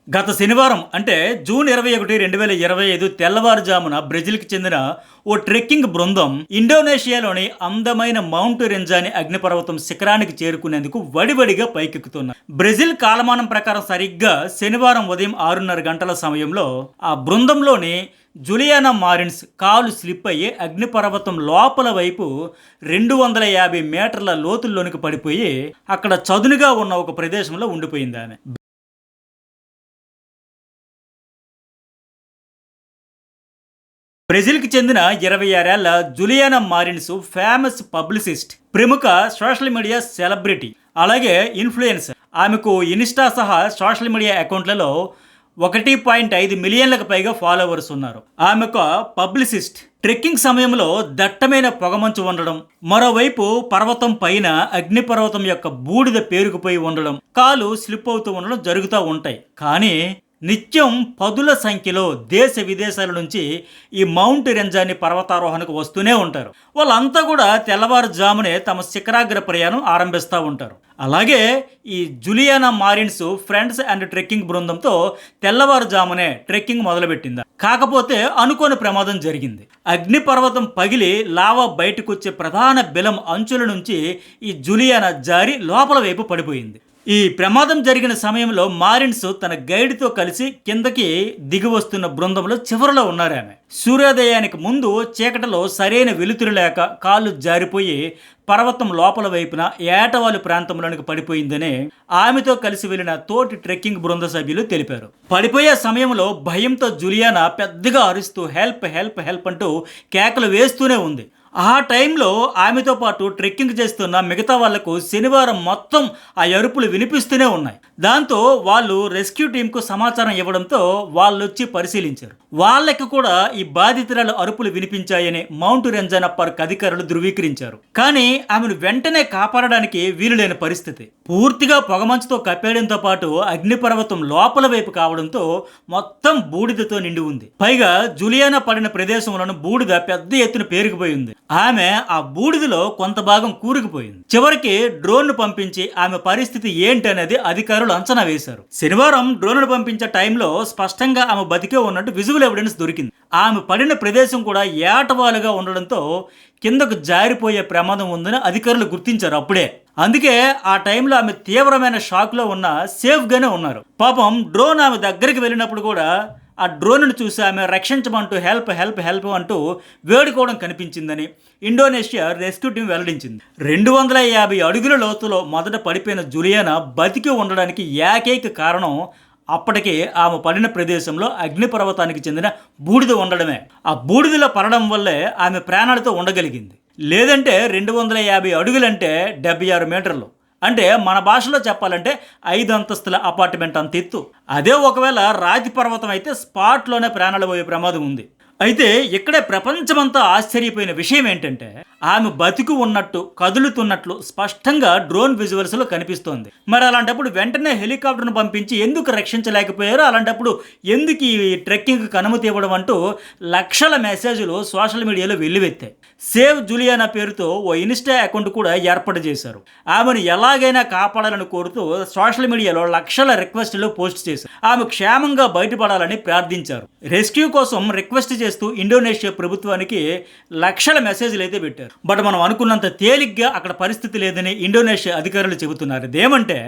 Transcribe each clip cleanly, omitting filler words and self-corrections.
గత శనివారం అంటే జూన్ 21, 2025 తెల్లవారుజామున బ్రెజిల్కి చెందిన ఓ ట్రెక్కింగ్ బృందం ఇండోనేషియాలోని అందమైన మౌంట్ రెంజాని అగ్నిపర్వతం శిఖరానికి చేరుకునేందుకు వడివడిగా పైకెక్కుతున్నారు. బ్రెజిల్ కాలమానం ప్రకారం సరిగ్గా శనివారం ఉదయం 6:30 గంటల సమయంలో ఆ బృందంలోని జులియానా మారిన్స్ కాలు స్లిప్ అయ్యి అగ్నిపర్వతం లోపల వైపు 250 మీటర్ల లోతుల్లోనికి పడిపోయి అక్కడ చదునుగా ఉన్న ఒక ప్రదేశంలో ఉండిపోయింది ఆమె. బ్రెజిల్కి చెందిన 26 ఏళ్ల జులియానా మారిన్స్ ఫేమస్ పబ్లిసిస్ట్, ప్రముఖ సోషల్ మీడియా సెలబ్రిటీ, అలాగే ఇన్ఫ్లుయెన్సర్. ఆమెకు ఇన్స్టా సహా సోషల్ మీడియా అకౌంట్లలో 1.5 మిలియన్లకు పైగా ఫాలోవర్స్ ఉన్నారు. ఆమె ఒక పబ్లిసిస్ట్. ట్రెక్కింగ్ సమయంలో దట్టమైన పొగమంచు ఉండడం, మరోవైపు పర్వతం పైన అగ్నిపర్వతం యొక్క బూడిద పేరుకుపోయి ఉండడం, కాలు స్లిప్ అవుతూ ఉండడం జరుగుతూ ఉంటాయి. కానీ నిత్యం పదుల సంఖ్యలో దేశ విదేశాల నుంచి ఈ మౌంట్ రెంజాని పర్వతారోహణకు వస్తూనే ఉంటారు. వాళ్ళంతా కూడా తెల్లవారుజామునే తమ శిఖరాగ్ర ప్రయాణం ఆరంభిస్తూ ఉంటారు. అలాగే ఈ జులియానా మారిన్స్ ఫ్రెండ్స్ అండ్ ట్రెక్కింగ్ బృందంతో తెల్లవారుజామునే ట్రెక్కింగ్ మొదలుపెట్టింది. కాకపోతే అనుకోని ప్రమాదం జరిగింది. అగ్నిపర్వతం పగిలి లావా బయటకు వచ్చే ప్రధాన బిలం అంచుల నుంచి ఈ జులియానా జారి లోపల వైపు పడిపోయింది. ఈ ప్రమాదం జరిగిన సమయంలో మారిన్స్ తన గైడ్తో కలిసి కిందకి దిగి వస్తున్న బృందంలో చివరిలో ఉన్నారు. ఆమె సూర్యోదయానికి ముందు చీకటిలో సరైన వెలుతురు లేక కాళ్ళు జారిపోయి పర్వతం లోపల వైపున ఏటవాలు ప్రాంతంలోనికి పడిపోయిందని ఆమెతో కలిసి వెళ్లిన తోటి ట్రెక్కింగ్ బృంద సభ్యులు తెలిపారు. పడిపోయే సమయంలో భయంతో జులియానా పెద్దగా అరుస్తూ హెల్ప్ హెల్ప్ హెల్ప్ అంటూ కేకలు వేస్తూనే ఉంది. ఆ టైంలో ఆమెతో పాటు ట్రెక్కింగ్ చేస్తున్న మిగతా వాళ్లకు శనివారం మొత్తం ఆ అరుపులు వినిపిస్తూనే ఉన్నాయి. దాంతో వాళ్ళు రెస్క్యూ టీంకు సమాచారం ఇవ్వడంతో వాళ్ళు వచ్చి పరిశీలించారు. వాళ్ళకి కూడా ఈ బాధితురాలు అరుపులు వినిపించాయని మౌంట్ రెంజానా పార్క్ అధికారులు ధృవీకరించారు. కానీ ఆమెను వెంటనే కాపాడడానికి వీలులేని పరిస్థితి. పూర్తిగా పొగమంచుతో కప్పేయడంతో పాటు అగ్నిపర్వతం లోపల వైపు కావడంతో మొత్తం బూడిదతో నిండి ఉంది. పైగా జులియానా పడిన ప్రదేశంలోని బూడిద పెద్ద ఎత్తున పేరుకుపోయింది. ఆమె ఆ బూడిదలో కొంత భాగం కూరుకుపోయింది. చివరికి డ్రోన్ పంపించి ఆమె పరిస్థితి ఏంటనేది అధికారులు అంచనా వేశారు. శనివారం డ్రోన్ పంపించే టైంలో స్పష్టంగా ఆమె బతికే ఉన్నట్టు విజువల్ ఎవిడెన్స్ దొరికింది. ఆమె పడిన ప్రదేశం కూడా ఏటవాలుగా ఉండడంతో కిందకు జారిపోయే ప్రమాదం ఉందని అధికారులు గుర్తించారు అప్పుడే. అందుకే ఆ టైంలో ఆమె తీవ్రమైన షాక్లో ఉన్న సేఫ్గానే ఉన్నారు. పాపం డ్రోన్ ఆమె దగ్గరికి వెళ్ళినప్పుడు కూడా ఆ డ్రోన్ను చూసి ఆమె రక్షించమంటూ హెల్ప్ హెల్ప్ హెల్ప్ అంటూ వేడుకోవడం కనిపించిందని ఇండోనేషియా రెస్క్యూ టీం వెల్లడించింది. 250 అడుగుల లోతులో మొదట పడిపోయిన జులియానా బతికి ఉండడానికి ఏకైక కారణం అప్పటికే ఆమె పడిన ప్రదేశంలో అగ్నిపర్వతానికి చెందిన బూడిద ఉండడమే. ఆ బూడిదలో పడడం వల్లే ఆమె ప్రాణాలతో ఉండగలిగింది. లేదంటే 250 అడుగులంటే 76 మీటర్లు, అంటే మన భాషలో చెప్పాలంటే 5 అంతస్తుల అపార్ట్మెంట్ అంత ఎత్తు. అదే ఒకవేళ రాతి పర్వతం అయితే స్పాట్లోనే ప్రాణాలు పోయే ప్రమాదం ఉంది. అయితే ఇక్కడే ప్రపంచమంతా ఆశ్చర్యపోయిన విషయం ఏంటంటే ఆమె బతికి ఉన్నట్టు కదులుతున్నట్లు స్పష్టంగా డ్రోన్ విజువల్స్లో కనిపిస్తోంది. మరి అలాంటప్పుడు వెంటనే హెలికాప్టర్ను పంపించి ఎందుకు రక్షించలేకపోయారో, అలాంటప్పుడు ఎందుకు ఈ ట్రెక్కింగ్కి అనుమతి ఇవ్వడం అంటూ లక్షల మెసేజ్లు సోషల్ మీడియాలో వెల్లువెత్తాయి. సేవ్ జులియానా పేరుతో ఓ ఇన్స్టా అకౌంట్ కూడా ఏర్పాటు చేశారు. ఆమెను ఎలాగైనా కాపాడాలని కోరుతూ సోషల్ మీడియాలో లక్షల రిక్వెస్టులు పోస్ట్ చేశారు. ఆమె క్షేమంగా బయటపడాలని ప్రార్థించారు. రెస్క్యూ కోసం రిక్వెస్ట్ చేస్తూ ఇండోనేషియా ప్రభుత్వానికి లక్షల మెసేజ్లు అయితే పెట్టారు. బట్ మనం అనుకున్నంత తేలిగ్గా అక్కడ పరిస్థితి లేదని ఇండోనేషియా అధికారులు చెబుతున్నారు. ఇదేమంటే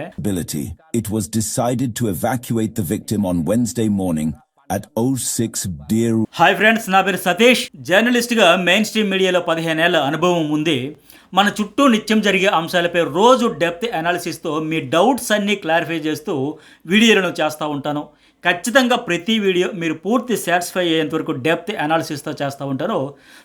It was decided to evacuate the victim on Wednesday morning at 06 Deer. Hi friends, నా పేరు సతీష్. జర్నలిస్ట్గా మెయిన్ స్ట్రీమ్ మీడియాలో 15 ఏళ్ల అనుభవం ఉంది. మన చుట్టూ నిత్యం జరిగే అంశాలపై రోజు డెప్త్ అనాలిసిస్తో మీ డౌట్స్ అన్నీ క్లారిఫై చేస్తూ వీడియోలను చేస్తూ ఉంటాను. ఖచ్చితంగా ప్రతి వీడియో మీరు పూర్తి సాటిస్ఫై అయ్యేంత వరకు డెప్త్ అనాలిసిస్తో చేస్తూ ఉంటాను.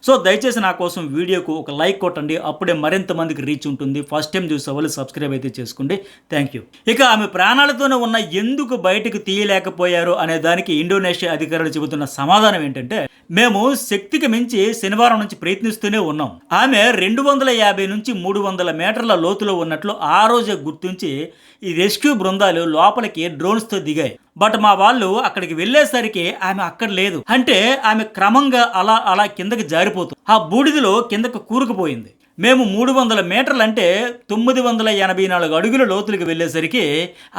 సో దయచేసి నా కోసం వీడియోకు ఒక లైక్ కొట్టండి, అప్పుడే మరింత మందికి రీచ్ ఉంటుంది. ఫస్ట్ టైం చూసే వాళ్ళు సబ్స్క్రైబ్ అయితే చేసుకోండి. Thank you. ఇక ఆమె ప్రాణాలతోనే ఉన్న ఎందుకు బయటకు తీయలేకపోయారు అనే దానికి ఇండోనేషియా అధికారులు చెబుతున్న సమాధానం ఏంటంటే, మేము శక్తికి మించి శనివారం నుంచి ప్రయత్నిస్తూనే ఉన్నాం. ఆమె 250 నుంచి 300 మీటర్ల లోతులో ఉన్నట్లు ఆ రోజే గుర్తించి ఈ రెస్క్యూ బృందాలు లోపలికి డ్రోన్స్తో దిగాయి. బట్ మా వాళ్ళు అక్కడికి వెళ్ళేసరికి ఆమె అక్కడ లేదు. అంటే ఆమె క్రమంగా అలా కిందకి జారిపోతుంది. ఆ బూడిదలో కిందకు కూరుకుపోయింది. మేము 300 మీటర్లు అంటే 984 అడుగుల లోతులకు వెళ్ళేసరికి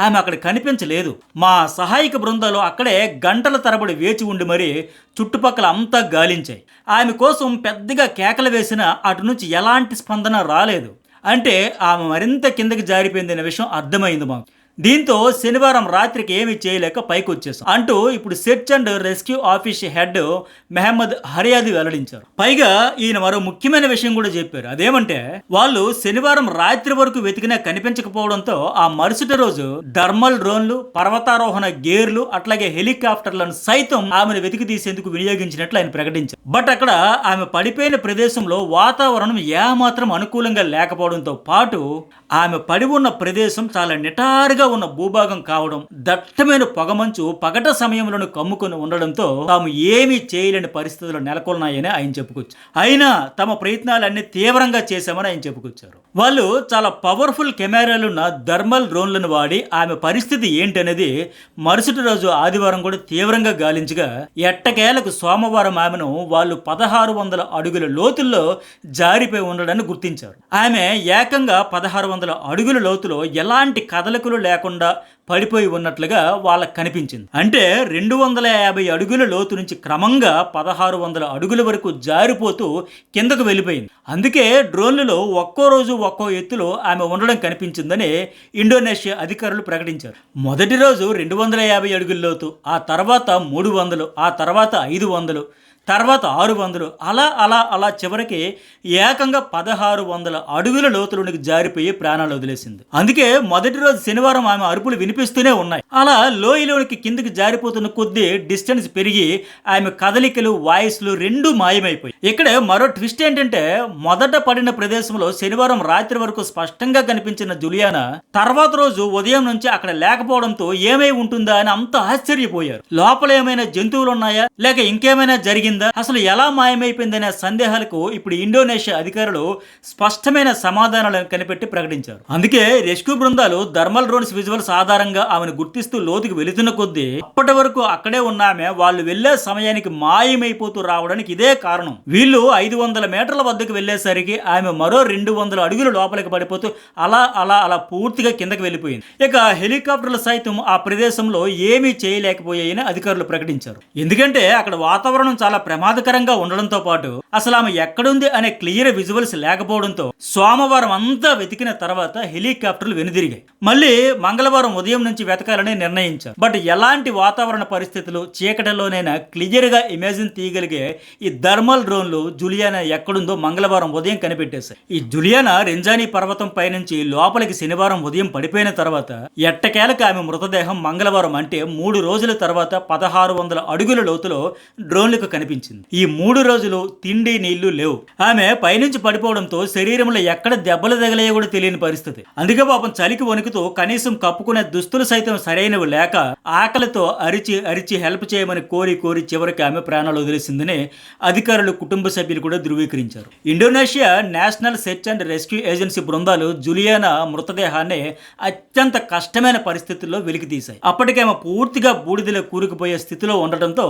ఆమె అక్కడ కనిపించలేదు. మా సహాయక బృందాలు అక్కడే గంటల తరబడి వేచి ఉండి మరీ చుట్టుపక్కల అంతా గాలించాయి. ఆమె కోసం పెద్దగా కేకలు వేసినా అటు నుంచి ఎలాంటి స్పందన రాలేదు. అంటే ఆమె మరింత కిందకి జారిపోయిందనే విషయం అర్థమైంది మాకు. దీంతో శనివారం రాత్రికి ఏమీ చేయలేక పైకి వచ్చేసాం అంటూ ఇప్పుడు search and rescue office head Mohammad Hariyadi వెల్లడించారు. పైగా ఈయన మరో ముఖ్యమైన విషయం కూడా చెప్పారు. అదేమంటే వాళ్ళు శనివారం రాత్రి వరకు వెతికినా కనిపించకపోవడంతో ఆ మరుసటి రోజు థర్మల్ డ్రోన్లు, పర్వతారోహణ గేర్లు, అట్లాగే హెలికాప్టర్లను సైతం ఆమెను వెతికి తీసేందుకు వినియోగించినట్లు ఆయన ప్రకటించారు. బట్ అక్కడ ఆమె పడిపోయిన ప్రదేశంలో వాతావరణం ఏమాత్రం అనుకూలంగా లేకపోవడంతో పాటు ఆమె పడి ఉన్న ప్రదేశం చాలా నిటారుగా ఉన్న భూభాగం కావడం, దట్టమైన పొగమంచు పగట సమయంలో కమ్ముకొని ఉండడంతో తాము ఏమీ చేయలేని పరిస్థితులు నెలకొన్నాయని ఆయన చెప్పుకొచ్చారు. అయినా తమ ప్రయత్నాలన్నీ తీవ్రంగా చేశామని ఆయన చెప్పుకొచ్చారు. వాళ్ళు చాలా పవర్ఫుల్ కెమెరాలున్న థర్మల్ డ్రోన్లను వాడి ఆమె పరిస్థితి ఏంటనేది మరుసటి రోజు ఆదివారం కూడా తీవ్రంగా గాలించగా ఎట్టకేలకు సోమవారం ఆమెను వాళ్ళు 1600 అడుగుల లోతుల్లో జారిపోయి ఉండడాన్ని గుర్తించారు. ఆమె ఏకంగా 1600 అడుగుల లోతులో ఎలాంటి కదలికలు లేకుండా పడిపోయి ఉన్నట్లుగా వాళ్ళకు కనిపించింది. అంటే 250 అడుగుల లోతు నుంచి క్రమంగా 1600 అడుగుల వరకు జారిపోతూ కిందకు వెళ్ళిపోయింది. అందుకే డ్రోన్లలో ఒక్కో రోజు ఒక్కో ఎత్తులో ఆమె ఉండడం కనిపించిందని ఇండోనేషియా అధికారులు ప్రకటించారు. మొదటి రోజు 250 అడుగుల లోతు, ఆ తర్వాత 300, ఆ తర్వాత 500, తర్వాత 600, అలా అలా అలా చివరికి ఏకంగా 1600 అడుగుల లోతులోనికి జారిపోయి ప్రాణాలు వదిలేసింది. అందుకే మొదటి రోజు శనివారం ఆమె అరుపులు వినిపిస్తూనే ఉన్నాయి. అలా లోయలోనికి కిందికి జారిపోతున్న కొద్దీ డిస్టెన్స్ పెరిగి ఆమె కదలికలు, వాయిస్లు రెండూ మాయమైపోయి. ఇక్కడ మరో ట్విస్ట్ ఏంటంటే మొదట పడిన ప్రదేశంలో శనివారం రాత్రి వరకు స్పష్టంగా కనిపించిన జులియానా తర్వాత రోజు ఉదయం నుంచి అక్కడ లేకపోవడంతో ఏమై ఉంటుందా అని అంత ఆశ్చర్యపోయారు. లోపల ఏమైనా జంతువులు ఉన్నాయా, లేక ఇంకేమైనా జరిగిందా, అసలు ఎలా మాయమైపోయిందనే సందేహాలకు ఇప్పుడు ఇండోనేషియా అధికారులు స్పష్టమైన సమాధానాలను కనిపెట్టి ప్రకటించారు. అందుకే రెస్క్యూ బృందాలు థర్మల్ డ్రోన్స్ విజువల్స్ ఆధారంగా ఆమెను గుర్తిస్తూ లోతుకు వెళుతున్న కొద్దీ అప్పటి వరకు అక్కడే ఉన్న ఆమె వాళ్ళు వెళ్లే సమయానికి మాయమైపోతూ రావడానికి ఇదే కారణం. వీళ్ళు 500 మీటర్ల వద్దకు వెళ్లేసరికి ఆమె మరో 200 అడుగుల లోపలికి పడిపోతూ అలా అలా అలా పూర్తిగా కిందకి వెళ్ళిపోయింది. ఇక హెలికాప్టర్లు సైతం ఆ ప్రదేశంలో ఏమీ చేయలేకపోయాయని అధికారులు ప్రకటించారు. ఎందుకంటే అక్కడ వాతావరణం చాలా ప్రమాదకరంగా ఉండడంతో పాటు అసలు ఆమె ఎక్కడుంది అనే క్లియర్ విజువల్స్ లేకపోవడంతో సోమవారం అంతా వెతికిన తర్వాత హెలికాప్టర్లు వెనుదిరిగాయి. మళ్ళీ మంగళవారం ఉదయం నుంచి వెతకాలని నిర్ణయించారు. బట్ ఎలాంటి వాతావరణ పరిస్థితులు, చీకటిలోనైనా క్లియర్ గా ఇమేజిన్ తీయగలిగే ఈ థర్మల్ డ్రోన్లు జులియానా ఎక్కడుందో మంగళవారం ఉదయం కనిపెట్టేశాయి. ఈ జులియానా రెంజానీ పర్వతం పైనుంచి లోపలికి శనివారం ఉదయం పడిపోయిన తర్వాత ఎట్టకేలకు ఆమె మృతదేహం మంగళవారం అంటే 3 రోజుల తర్వాత 1600 అడుగుల లోతులో డ్రోన్లకు కనిపించింది. ఈ 3 రోజులు తిండి నీళ్లు లేవు. ఆమె పైనుంచి పడిపోవడంతో శరీరంలో ఎక్కడ దెబ్బలు తగిలాయో కూడా తెలియని పరిస్థితి. అందుకే పాపం చలికి వణుకుతూ కనీసం కప్పుకునే దుస్తులు సైతం సరైనవి లేక ఆకలితో అరిచి అరిచి హెల్ప్ చేయమని కోరి కోరి చివరికి ఆమె ప్రాణాలు వదిలేసిందని అధికారులు, కుటుంబ సభ్యులు కూడా ధృవీకరించారు. Indonesia national search and rescue agency బృందాలు జులియానా మృతదేహాన్ని అత్యంత కష్టమైన పరిస్థితుల్లో వెలికితీశాయి. అప్పటికేమో పూర్తిగా బూడిదలో కూరుకుపోయే స్థితిలో ఉండటంతో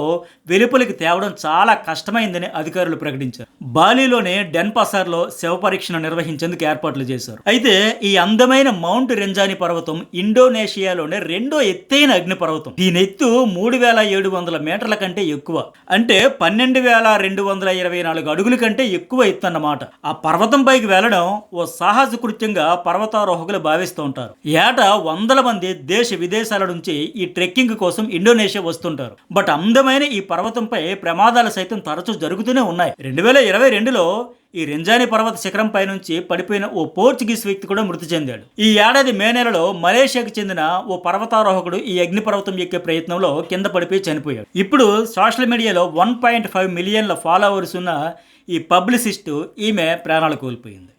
వెలుపలికి తేవడం చాలా కష్టమైందని అధికారులు ప్రకటించారు. బాలిలోని డెన్పాసార్లో శవ పరీక్షను నిర్వహించేందుకు ఏర్పాట్లు చేశారు. అయితే ఈ అందమైన మౌంట్ రెంజానీ పర్వతం ఇండోనేషియాలోనే రెండో ఎత్తైన అగ్నిపర్వతం. దీని ఎత్తు 3700 మీటర్ల కంటే ఎక్కువ, అంటే 12224 అడుగుల కంటే ఎక్కువ ఎత్తు అన్నమాట. ఆ పర్వతం పైకి వెళ్లడం ఓ సాహస కృత్యంగా పర్వతారోహకులు భావిస్తూ ఉంటారు. ఏటా 100 మంది దేశ విదేశాల నుంచి ఈ ట్రెక్కింగ్ కోసం ఇండోనేషియా వస్తుంటారు. బట్ అందమైన ఈ పర్వతంపై ప్రమాదాలు సైతం తరచూ జరుగుతూనే ఉన్నాయి. 2022లో ఈ రెంజానీ పర్వత శిఖరం పై నుంచి పడిపోయిన ఓ పోర్చుగీస్ వ్యక్తి కూడా మృతి చెందాడు. ఈ ఏడాది మే నెలలో మలేషియాకు చెందిన ఓ పర్వతారోహకుడు ఈ అగ్నిపర్వతం ఎక్కే ప్రయత్నంలో కింద పడిపోయి చనిపోయాడు. ఇప్పుడు సోషల్ మీడియాలో 1.5 మిలియన్ల ఫాలోవర్స్ ఉన్న ఈ పబ్లిసిస్ట్ ఈమె ప్రాణాలు కోల్పోయింది.